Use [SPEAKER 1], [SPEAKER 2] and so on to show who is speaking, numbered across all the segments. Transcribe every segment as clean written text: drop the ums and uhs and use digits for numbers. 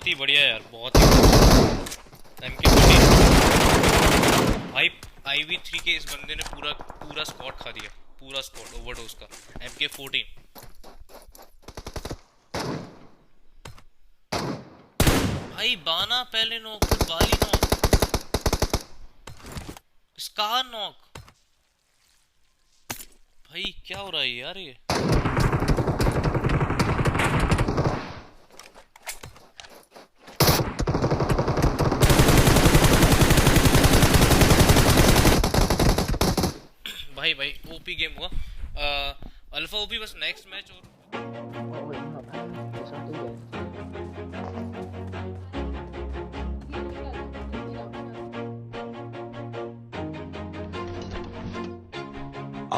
[SPEAKER 1] बहुत ही बढ़िया यार, बहुत ही MK14 भाई। IV3 के इस बंदे ने पूरा स्क्वाड खा दिया, पूरा स्क्वाड ओवरडोज का। MK14 भाई, बाना पहले नॉक, फिर बाली नॉक, स्कार नॉक। भाई क्या हो रहा है यार ये? भाई ओपी गेम हुआ। अल्फा ओपी बस नेक्स्ट मैच और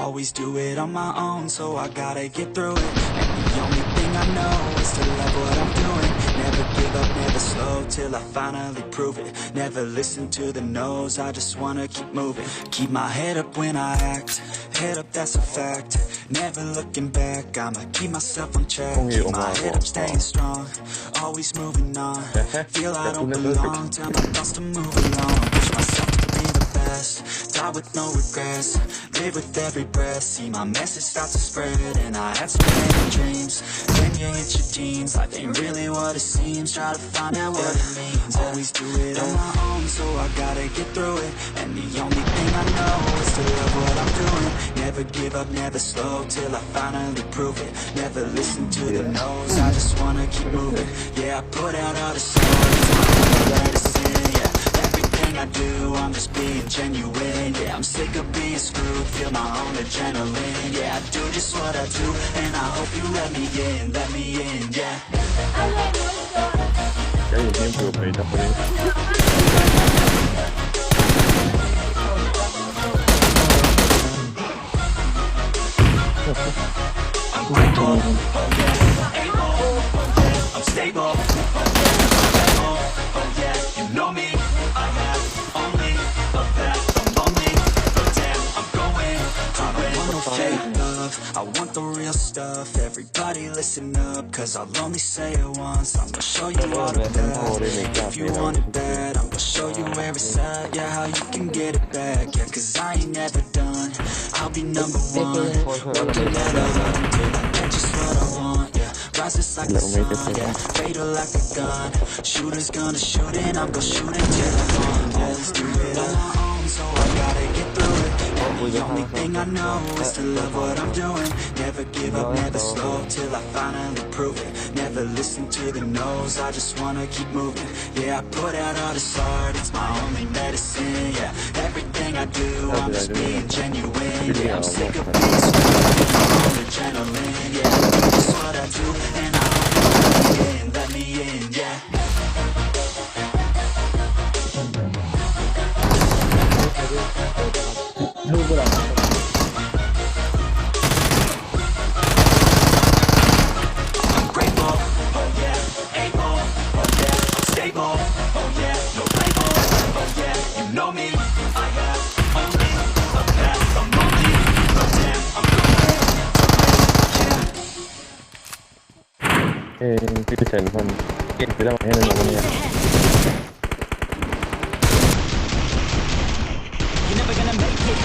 [SPEAKER 2] Always do it on my own, so I gotta get through it. And the only thing I know is to love what I'm doing. Never give up, never slow, till I finally prove it. Never listen to the no's, I just wanna keep moving. Keep my head up when I act, head up, that's a fact. Never looking back, I'ma keep myself on track. Keep my head up, staying strong, always moving on. Feel I don't belong, tell my thoughts to move along. Push myself to be the best, die with no regrets. Live with every breath, see my message start to spread. And I had so many dreams, then you hit your teens. Life ain't really what it seems, try to find out what it means. Always do it on my own, so I gotta get through it. And the only thing I know is to love what I'm doing. Never give up, never slow, till I finally prove it. Never listen to the no's, I just wanna keep moving. Yeah, I put out all the songs, it's my only medicine, yeah. Everything I do, I'm just being genuine. Yeah, I'm sick of being screwed, feel my own adrenaline. Yeah, I do just what I do, and I hope you let me in, yeah.
[SPEAKER 3] Cái gì em vừa bị đập đi.
[SPEAKER 2] I'm grateful, oh yeah, able, oh yeah, I'm stable, oh yeah, oh yeah, you know me, I have only a path, I'm lonely, but damn, I'm going to win. I want no fake love, I want the real stuff. Everybody listen up, cause I'll only say it once. I'm gonna show you all the path, if you want it bad. I'm gonna show you where it's at, yeah, how you can get it back. Yeah, cause I ain't never done, I'll be number one. Working at a until I get just what I want, yeah. Rises like the sun, yeah, fatal like a gun. Shooter's gonna shoot and I'm gonna shoot until I'm gone. Always do it on my own, so I gotta get through it. And the only thing I know is to love what I'm doing. Never give up, never slow, till I finally prove it. Never listen to the no's, I just wanna keep moving. Yeah, I put out all this art, it's my only medicine, yeah. Everything I do, I'm just being genuine. Yeah, I'm sick of being screwed, my own adrenaline. Yeah, that's what I do, and I hope you let me in, yeah. I'm grateful, oh yeah, able, oh yeah, I'm stable, oh yeah, no label, oh yeah, you know me, I have only a path, I'm lonely, but damn, I'm
[SPEAKER 3] Cái sền không, cái đó mà hay là nha.
[SPEAKER 2] You're never gonna make it.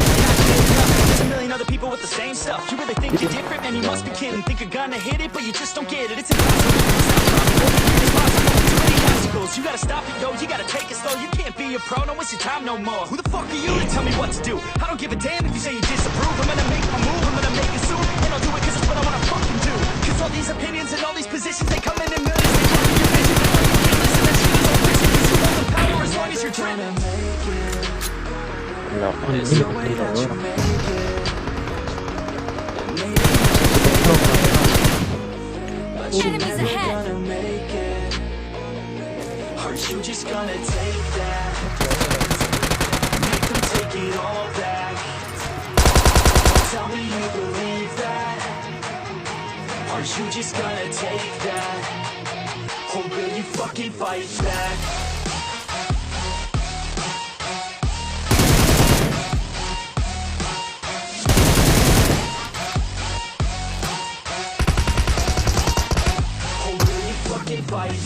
[SPEAKER 2] There's a million other people with the same stuff. You really think you're different, man? You must be kidding. Think you're gonna hit it, but you just don't get it. It's impossible. It's possible. Too many obstacles. You gotta stop it, yo. You gotta take it slow. You can't be a pro. Don't waste your time no more. Who the fuck are you to tell me what to do? I don't give a damn if you say you disapprove. I'm gonna make my move. I'm gonna make it soon, and I'll do it 'cause it's what I wanna fucking do. 'Cause all these opinions and all these positions, they come in millions. They come in your vision. Listen, that shit is all fiction. 'Cause you have the power as long as you're dreaming.
[SPEAKER 3] No.
[SPEAKER 2] There's no way that you make it. But you're never gonna make it. Are you just gonna take that? Make them take it all back. Tell me you believe that. Are you just gonna take that? Or will you fucking fight back? Fight.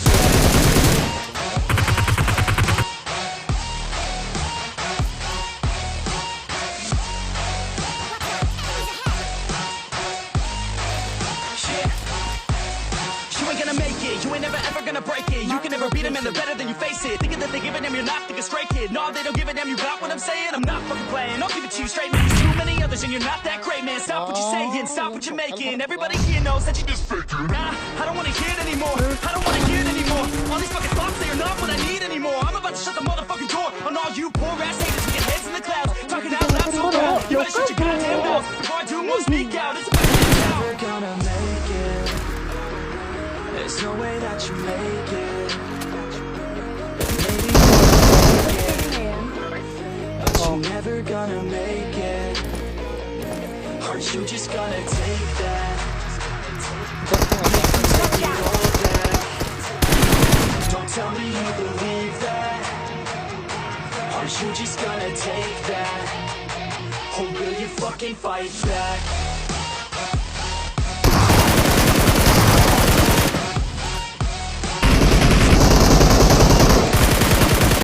[SPEAKER 2] it. You ain't never ever gonna break it. You can never beat them and they're better than you face it. Thinking that they give a damn, you're not thinking straight, kid. No, they don't give a damn, you got what I'm saying? I'm not fucking playing, I'll give it to you straight, man. There's too many others and you're not that great, man. Stop what you're saying, stop what you're making. Everybody here knows that you just faking. Nah, I don't wanna hear it anymore. I don't wanna hear it anymore. All these fucking thoughts, they are not what I need anymore. I'm about to shut the motherfucking door on all you poor ass haters with your heads in the clouds. Talking out loud so loud. You better shut your goddamn mouth before I do more speak out. It's about to get out.
[SPEAKER 4] Never gonna make it. There's no way that you make it. Maybe you'll make it, but you're never gonna make it. Aren't you just gonna take that? Take it all back. Don't tell me you believe that. Aren't you just gonna take that? Or will you fucking fight back?